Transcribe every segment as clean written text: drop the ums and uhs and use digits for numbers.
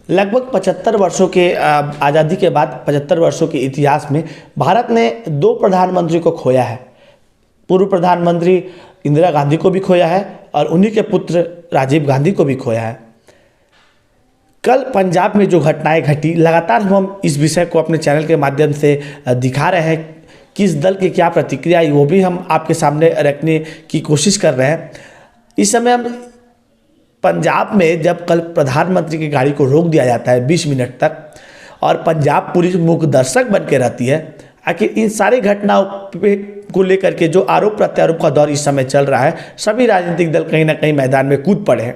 लगभग 75 वर्षों के आज़ादी के बाद 75 वर्षों के इतिहास में भारत ने दो प्रधानमंत्री को खोया है। पूर्व प्रधानमंत्री इंदिरा गांधी को भी खोया है और उन्हीं के पुत्र राजीव गांधी को भी खोया है। कल पंजाब में जो घटनाएं घटी, लगातार हम इस विषय को अपने चैनल के माध्यम से दिखा रहे हैं। किस दल की क्या प्रतिक्रिया आई वो भी हम आपके सामने रखने की कोशिश कर रहे हैं। इस समय हम पंजाब में जब कल प्रधानमंत्री की गाड़ी को रोक दिया जाता है 20 मिनट तक और पंजाब पुलिस मूक दर्शक बन के रहती है, आखिर इन सारी घटनाओं को लेकर के जो आरोप प्रत्यारोप का दौर इस समय चल रहा है, सभी राजनीतिक दल कहीं ना कहीं मैदान में कूद पड़े हैं।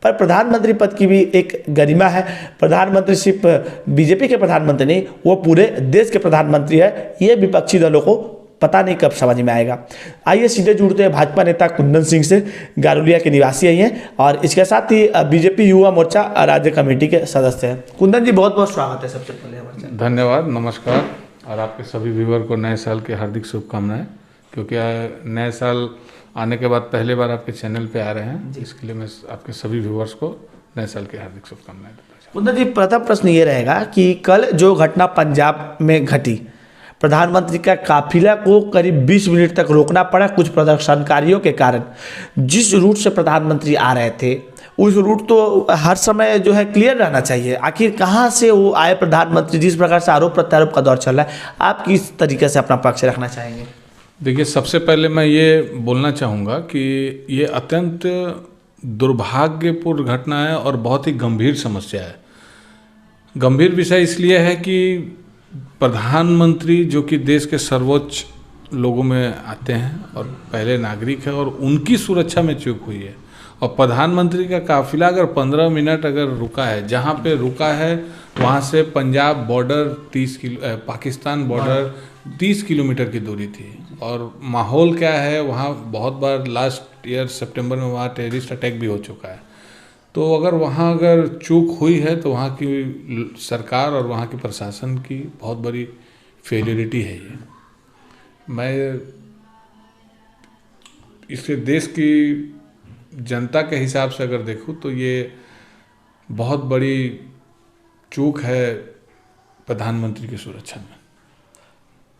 पर प्रधानमंत्री पद की भी एक गरिमा है। प्रधानमंत्री सिर्फ बीजेपी के प्रधानमंत्री नहीं, वो पूरे देश के प्रधानमंत्री है। ये विपक्षी दलों को पता नहीं कब समझ में आएगा। आइए सीधे जुड़ते हैं भाजपा नेता कुंदन सिंह से, गारुलिया के निवासी हैं और इसके साथ ही बीजेपी युवा मोर्चा राज्य कमेटी के सदस्य हैं। कुंदन जी, बहुत बहुत स्वागत है सबसे पहले हमारे चैनल। धन्यवाद, नमस्कार। और आपके सभी व्यूवर को नए साल की हार्दिक शुभकामनाएं, क्योंकि नए साल आने के बाद पहले बार आपके चैनल पे आ रहे हैं, इसके लिए मैं आपके सभी व्यूवर्स को नए साल की हार्दिक शुभकामनाएं देता हूं। कुंदन जी, प्रथम प्रश्न ये रहेगा कि कल जो घटना पंजाब में घटी, प्रधानमंत्री का काफिला को करीब 20 मिनट तक रोकना पड़ा कुछ प्रदर्शनकारियों के कारण। जिस रूट से प्रधानमंत्री आ रहे थे उस रूट तो हर समय जो है क्लियर रहना चाहिए। आखिर कहाँ से वो आए प्रधानमंत्री? जिस प्रकार से आरोप प्रत्यारोप का दौर चल रहा है, आप किस तरीके से अपना पक्ष रखना चाहेंगे? देखिए, सबसे पहले मैं ये बोलना चाहूँगा कि ये अत्यंत दुर्भाग्यपूर्ण घटना है और बहुत ही गंभीर समस्या है। गंभीर विषय इसलिए है कि प्रधानमंत्री जो कि देश के सर्वोच्च लोगों में आते हैं और पहले नागरिक है, और उनकी सुरक्षा में चूक हुई है। और प्रधानमंत्री का काफिला अगर 15 मिनट अगर रुका है, जहाँ पे रुका है वहाँ से Punjab border 30 kilo, Pakistan border 30 kilometre की दूरी थी। और माहौल क्या है वहाँ, बहुत बार लास्ट ईयर सितंबर में वहाँ टेररिस्ट अटैक भी हो चुका है। तो अगर वहाँ अगर चूक हुई है तो वहाँ की सरकार और वहाँ के प्रशासन की बहुत बड़ी फेलियरिटी है। ये मैं इसके देश की जनता के हिसाब से अगर देखूँ तो ये बहुत बड़ी चूक है प्रधानमंत्री की सुरक्षा में।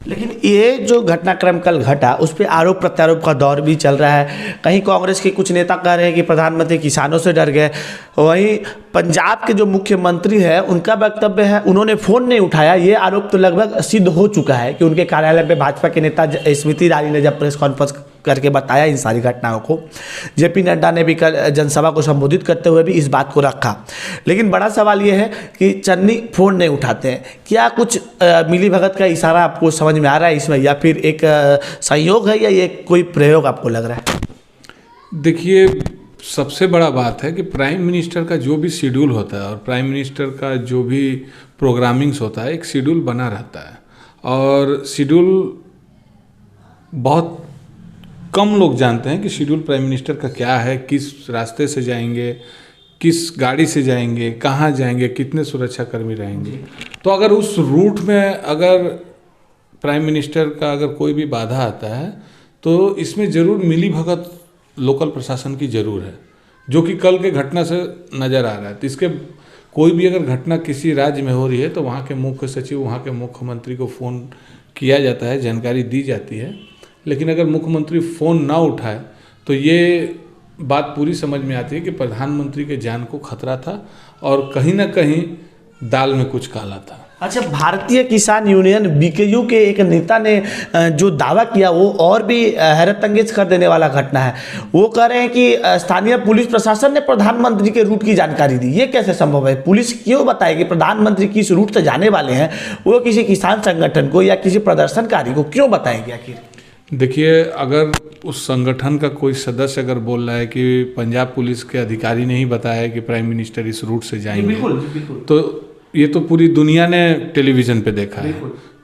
लेकिन ये जो घटनाक्रम कल घटा उस पर आरोप प्रत्यारोप का दौर भी चल रहा है। कहीं कांग्रेस के कुछ नेता कह रहे हैं कि प्रधानमंत्री किसानों से डर गए। वहीं पंजाब के जो मुख्यमंत्री है उनका वक्तव्य है उन्होंने फ़ोन नहीं उठाया। ये आरोप तो लगभग सिद्ध हो चुका है कि उनके कार्यालय पे भाजपा के नेता स्मृति ईरानी ने जब प्रेस कॉन्फ्रेंस करके बताया इन सारी घटनाओं को, जेपी नड्डा ने भी कल जनसभा को संबोधित करते हुए भी इस बात को रखा। लेकिन बड़ा सवाल ये है कि चन्नी फ़ोन नहीं उठाते हैं। क्या कुछ मिली भगत का इशारा आपको समझ में आ रहा है इसमें, या फिर एक संयोग है, या ये कोई प्रयोग आपको लग रहा है? देखिए, सबसे बड़ा बात है कि प्राइम मिनिस्टर का जो भी शेड्यूल होता है और प्राइम मिनिस्टर का जो भी प्रोग्रामिंग्स होता है, एक शेड्यूल बना रहता है। और शेड्यूल बहुत कम लोग जानते हैं कि शेड्यूल प्राइम मिनिस्टर का क्या है, किस रास्ते से जाएंगे, किस गाड़ी से जाएंगे, कहाँ जाएंगे, कितने सुरक्षाकर्मी रहेंगे। तो अगर उस रूट में अगर प्राइम मिनिस्टर का अगर कोई भी बाधा आता है तो इसमें ज़रूर मिली भगत लोकल प्रशासन की ज़रूर है, जो कि कल के घटना से नज़र आ रहा है। तो इसके कोई भी अगर घटना किसी राज्य में हो रही है तो वहाँ के मुख्य सचिव, वहाँ के मुख्यमंत्री को फ़ोन किया जाता है, जानकारी दी जाती है। लेकिन अगर मुख्यमंत्री फ़ोन ना उठाए तो ये बात पूरी समझ में आती है कि प्रधानमंत्री के जान को खतरा था और कहीं ना कहीं दाल में कुछ काला था। अच्छा, भारतीय किसान यूनियन बीकेयू के एक नेता ने जो दावा किया वो और भी हैरत अंगेज कर देने वाला घटना है। वो कह रहे हैं कि स्थानीय पुलिस प्रशासन ने प्रधानमंत्री के रूट की जानकारी दी। ये कैसे संभव है? पुलिस क्यों बताएगी प्रधानमंत्री किस रूट से जाने वाले हैं? वो किसी किसान संगठन को या किसी प्रदर्शनकारी को क्यों बताएंगे आखिर? देखिए, अगर उस संगठन का कोई सदस्य अगर बोल रहा है कि पंजाब पुलिस के अधिकारी ने ही बताया कि प्राइम मिनिस्टर इस रूट से जाएंगे, बिल्कुल। तो ये तो पूरी दुनिया ने टेलीविज़न पे देखा है।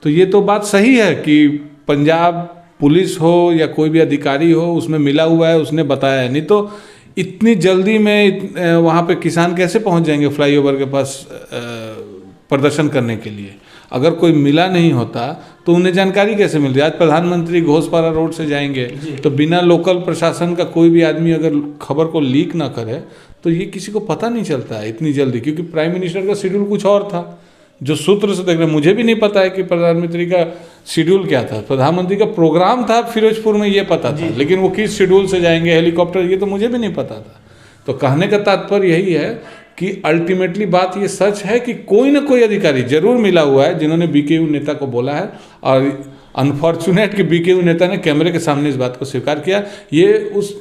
तो ये तो बात सही है कि पंजाब पुलिस हो या कोई भी अधिकारी हो, उसमें मिला हुआ है, उसने बताया है। नहीं तो इतनी जल्दी में वहाँ पे किसान कैसे पहुँच जाएंगे फ्लाईओवर के पास प्रदर्शन करने के लिए? अगर कोई मिला नहीं होता तो उन्हें जानकारी कैसे मिलती? आज प्रधानमंत्री घोषपारा रोड से जाएंगे तो बिना लोकल प्रशासन का कोई भी आदमी अगर खबर को लीक ना करे तो ये किसी को पता नहीं चलता है इतनी जल्दी, क्योंकि प्राइम मिनिस्टर का शेड्यूल कुछ और था जो सूत्र से देख रहे। मुझे भी नहीं पता है कि प्रधानमंत्री का शेड्यूल क्या था। प्रधानमंत्री का प्रोग्राम था फिरोजपुर में, ये पता था, लेकिन वो किस शेड्यूल से जाएंगे, हेलीकॉप्टर, ये तो मुझे भी नहीं पता था। तो कहने का तात्पर्य यही है कि अल्टीमेटली बात ये सच है कि कोई ना कोई अधिकारी जरूर मिला हुआ है जिन्होंने बीकेयू नेता को बोला है, और अनफॉर्चुनेट कि बीकेयू नेता ने कैमरे के सामने इस बात को स्वीकार किया। ये उस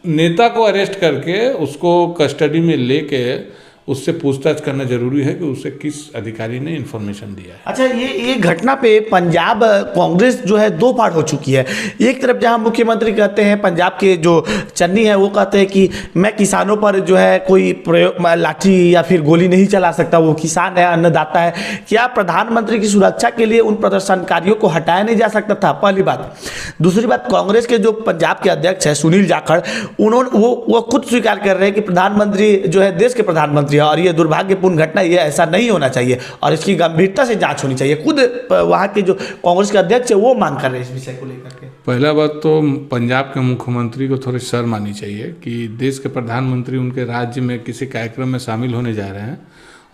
नेता को अरेस्ट करके उसको कस्टडी में लेके उससे पूछताछ करना जरूरी है कि उसे किस अधिकारी ने इन्फॉर्मेशन दिया है। अच्छा, ये घटना पे पंजाब कांग्रेस जो है दो पार्ट हो चुकी है। एक तरफ जहां मुख्यमंत्री कहते हैं, पंजाब के जो चन्नी है वो कहते हैं कि मैं किसानों पर जो है कोई प्रयोग लाठी या फिर गोली नहीं चला सकता, वो किसान है, अन्नदाता है। क्या प्रधानमंत्री की सुरक्षा के लिए उन प्रदर्शनकारियों को हटाया नहीं जा सकता था? पहली बात। दूसरी बात, कांग्रेस के जो पंजाब के अध्यक्ष है सुनील जाखड़, उन्होंने वो खुद स्वीकार कर रहे हैं कि प्रधानमंत्री जो है देश के प्रधानमंत्री, और ये दुर्भाग्यपूर्ण घटना, ये ऐसा नहीं होना चाहिए और इसकी गंभीरता से जांच होनी चाहिए। खुद वहां के जो कांग्रेस के अध्यक्ष है वो मांग कर रहे हैं इस विषय को लेकर के। पहला बात तो पंजाब के मुख्यमंत्री को थोड़ी शर्म आनी चाहिए कि देश के प्रधानमंत्री उनके राज्य में किसी कार्यक्रम में शामिल होने जा रहे हैं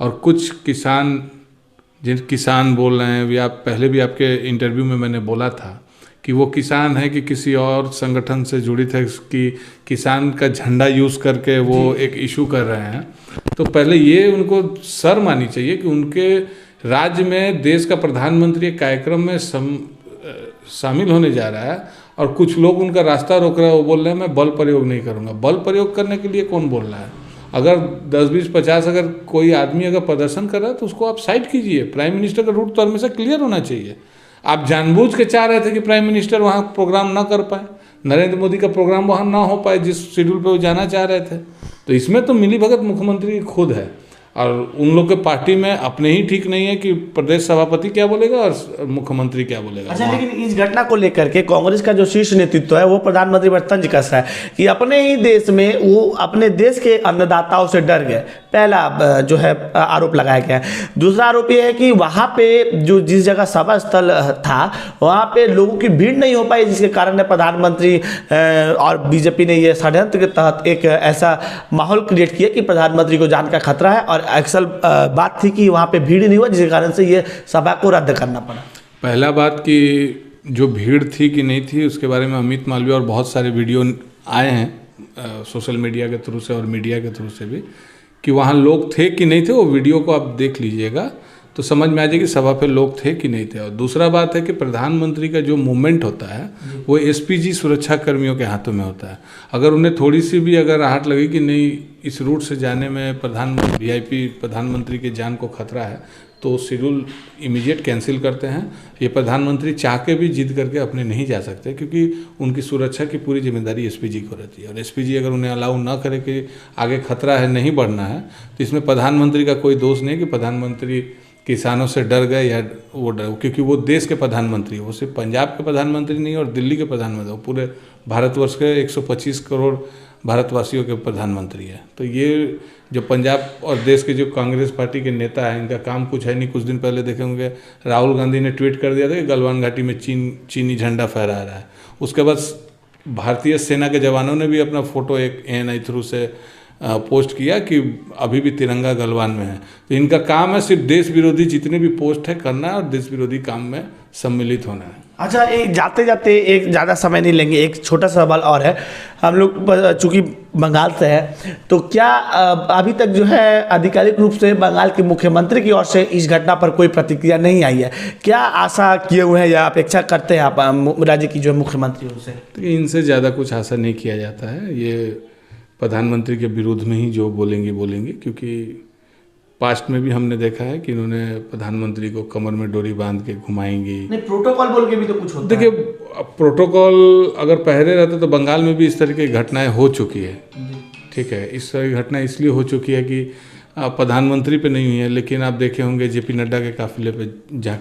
और कुछ किसान बोल रहे हैं। या पहले भी आपके इंटरव्यू में मैंने बोला था कि वो किसान है कि किसी और संगठन से जुड़ी थे कि किसान का झंडा यूज़ करके वो एक इशू कर रहे हैं। तो पहले ये उनको शर्म आनी चाहिए कि उनके राज्य में देश का प्रधानमंत्री एक कार्यक्रम में शामिल होने जा रहा है और कुछ लोग उनका रास्ता रोक रहे हैं। वो बोल रहे हैं मैं बल प्रयोग नहीं करूँगा। बल प्रयोग करने के लिए कौन बोल रहा है? अगर 10, 20, 50 अगर कोई आदमी अगर प्रदर्शन कर रहा है तो उसको आप साइड कीजिए। प्राइम मिनिस्टर का रूट तो हमेशा क्लियर होना चाहिए। आप जानबूझ के चाह रहे थे कि प्राइम मिनिस्टर वहाँ प्रोग्राम ना कर पाए, नरेंद्र मोदी का प्रोग्राम वहाँ ना हो पाए जिस शेड्यूल पे वो जाना चाह रहे थे। तो इसमें तो मिली भगत मुख्यमंत्री खुद है और उन लोग के पार्टी में अपने ही ठीक नहीं है कि प्रदेश सभापति क्या बोलेगा और मुख्यमंत्री क्या बोलेगा। अच्छा, लेकिन इस घटना को लेकर के कांग्रेस का जो शीर्ष नेतृत्व है वो प्रधानमंत्री पर तंज कस रहा है कि अपने ही देश में वो अपने देश के अन्नदाताओं से डर गए। पहला जो है आरोप लगाया गया है। दूसरा आरोप ये है कि वहाँ पे जो जिस जगह सभा स्थल था वहाँ पे लोगों की भीड़ नहीं हो पाई, जिसके कारण प्रधानमंत्री और बीजेपी ने ये षड्यंत्र के तहत एक ऐसा माहौल क्रिएट किया कि प्रधानमंत्री को जान का खतरा है और अक्सर बात थी कि वहाँ पे भीड़ नहीं हुआ, जिसके कारण से ये सभा को रद्द करना पड़ा। पहला बात कि जो भीड़ थी कि नहीं थी उसके बारे में अमित मालवीय और बहुत सारे वीडियो आए हैं सोशल मीडिया के थ्रू से और मीडिया के थ्रू से भी कि वहाँ लोग थे कि नहीं थे। वो वीडियो को आप देख लीजिएगा तो समझ में आ जाएगी सभा पे लोग थे कि नहीं थे। और दूसरा बात है कि प्रधानमंत्री का जो मूवमेंट होता है वो एसपीजी सुरक्षा कर्मियों के हाथों में होता है। अगर उन्हें थोड़ी सी भी अगर आहट लगी कि नहीं इस रूट से जाने में वीआईपी प्रधानमंत्री की जान को खतरा है तो शेड्यूल इमीडिएट कैंसिल करते हैं। ये प्रधानमंत्री चाह के भी जिद करके अपने नहीं जा सकते क्योंकि उनकी सुरक्षा की पूरी जिम्मेदारी एसपीजी को रहती है और एसपीजी अगर उन्हें अलाउ ना करे कि आगे खतरा है, नहीं बढ़ना है, तो इसमें प्रधानमंत्री का कोई दोष नहीं कि प्रधानमंत्री किसानों से डर गए या वो डर, क्योंकि वो देश के प्रधानमंत्री है। वो सिर्फ पंजाब के प्रधानमंत्री नहीं और दिल्ली के प्रधानमंत्री, वो पूरे भारतवर्ष के 125 करोड़ भारतवासियों के प्रधानमंत्री है। तो ये जो पंजाब और देश के जो कांग्रेस पार्टी के नेता हैं इनका काम कुछ है नहीं। कुछ दिन पहले देखे होंगे राहुल गांधी ने ट्वीट कर दिया था कि गलवान घाटी में चीनी झंडा फहरा रहा है। उसके बाद भारतीय सेना के जवानों ने भी अपना फोटो एक ANI थ्रू से पोस्ट किया कि अभी भी तिरंगा गलवान में है। तो इनका काम है सिर्फ देश विरोधी जितने भी पोस्ट है करना है और देश विरोधी काम में सम्मिलित होना है। अच्छा, एक जाते जाते एक ज़्यादा समय नहीं लेंगे, एक छोटा सा सवाल और है। हम लोग चूँकि बंगाल से है तो क्या अभी तक जो है आधिकारिक रूप से बंगाल के मुख्यमंत्री की ओर से इस घटना पर कोई प्रतिक्रिया नहीं आई है? क्या आशा किए हुए हैं या अपेक्षा करते हैं आप राज्य की जो मुख्यमंत्री से? तो इनसे ज़्यादा कुछ आशा नहीं किया जाता है। ये प्रधानमंत्री के विरोध में ही जो बोलेंगे क्योंकि पास्ट में भी हमने देखा है कि इन्होंने प्रधानमंत्री को कमर में डोरी बांध के घुमाएंगी। नहीं, प्रोटोकॉल बोल के भी तो कुछ होता है। देखिए, प्रोटोकॉल अगर पहले रहते तो बंगाल में भी इस तरह की घटनाएं हो चुकी है। ठीक है, इस तरह की घटना इसलिए हो चुकी है कि प्रधानमंत्री पे नहीं हुई है, लेकिन आप देखे होंगे जेपी नड्डा के काफिले पे जहाँ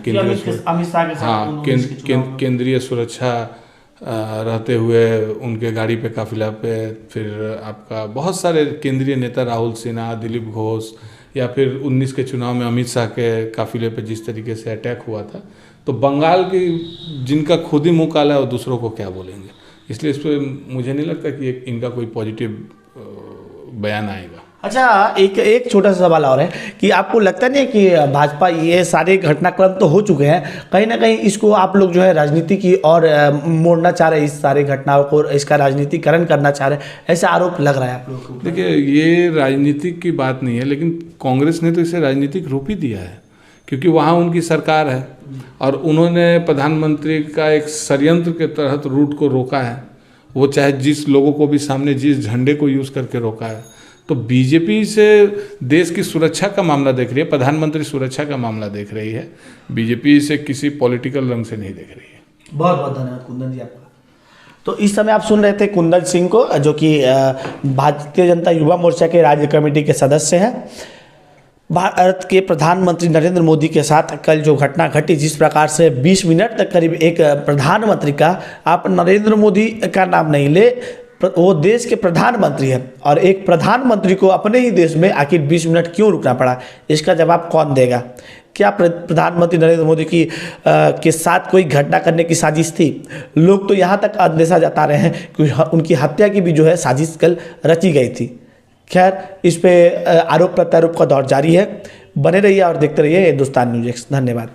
केंद्रीय सुरक्षा रहते हुए उनके गाड़ी पे काफिला पे फिर आपका बहुत सारे केंद्रीय नेता राहुल सिन्हा, दिलीप घोष या फिर 19 के चुनाव में अमित शाह के काफिले पे जिस तरीके से अटैक हुआ था, तो बंगाल की जिनका खुद ही मुँह काला है वो दूसरों को क्या बोलेंगे। इसलिए इस पर मुझे नहीं लगता कि इनका कोई पॉजिटिव बयान आएगा। अच्छा, एक छोटा सा सवाल और है कि आपको लगता नहीं है कि भाजपा ये सारे घटनाक्रम तो हो चुके हैं, कहीं ना कहीं इसको आप लोग जो है राजनीति की और मोड़ना चाह रहे हैं, इस सारे घटनाओं को इसका राजनीतिकरण करना चाह रहे हैं, ऐसा आरोप लग रहा है आप लोगों को? देखिए, ये राजनीतिक की बात नहीं है, लेकिन कांग्रेस ने तो इसे राजनीतिक रूप ही दिया है, क्योंकि वहाँ उनकी सरकार है और उन्होंने प्रधानमंत्री का एक षड्यंत्र के तहत रूट को रोका है। वो चाहे जिस लोगों को भी सामने जिस झंडे को यूज़ करके रोका है। तो बीजेपी से देश की सुरक्षा का मामला देख रही है, प्रधानमंत्री सुरक्षा का मामला देख रही है, बीजेपी इसे किसी पॉलिटिकल रंग से नहीं देख रही है। बहुत बहुत धन्यवाद कुंदन जी आपका। तो इस समय आप सुन रहे थे कुंदन सिंह को, जो कि भारतीय जनता युवा मोर्चा के राज्य कमेटी के सदस्य हैं। भारत के प्रधानमंत्री नरेंद्र मोदी के साथ कल जो घटना घटी, जिस प्रकार से 20 मिनट तक करीब एक प्रधानमंत्री का, आप नरेंद्र मोदी का नाम नहीं ले, वो देश के प्रधानमंत्री है और एक प्रधानमंत्री को अपने ही देश में आखिर 20 मिनट क्यों रुकना पड़ा, इसका जवाब कौन देगा? क्या प्रधानमंत्री नरेंद्र मोदी की के साथ कोई घटना करने की साजिश थी? लोग तो यहाँ तक अंदेशा जता रहे हैं कि उनकी हत्या की भी जो है साजिश कल रची गई थी। खैर, इस पे आरोप प्रत्यारोप का दौर जारी है। बने रहिए और देखते रहिए हिंदुस्तान न्यूज़। धन्यवाद।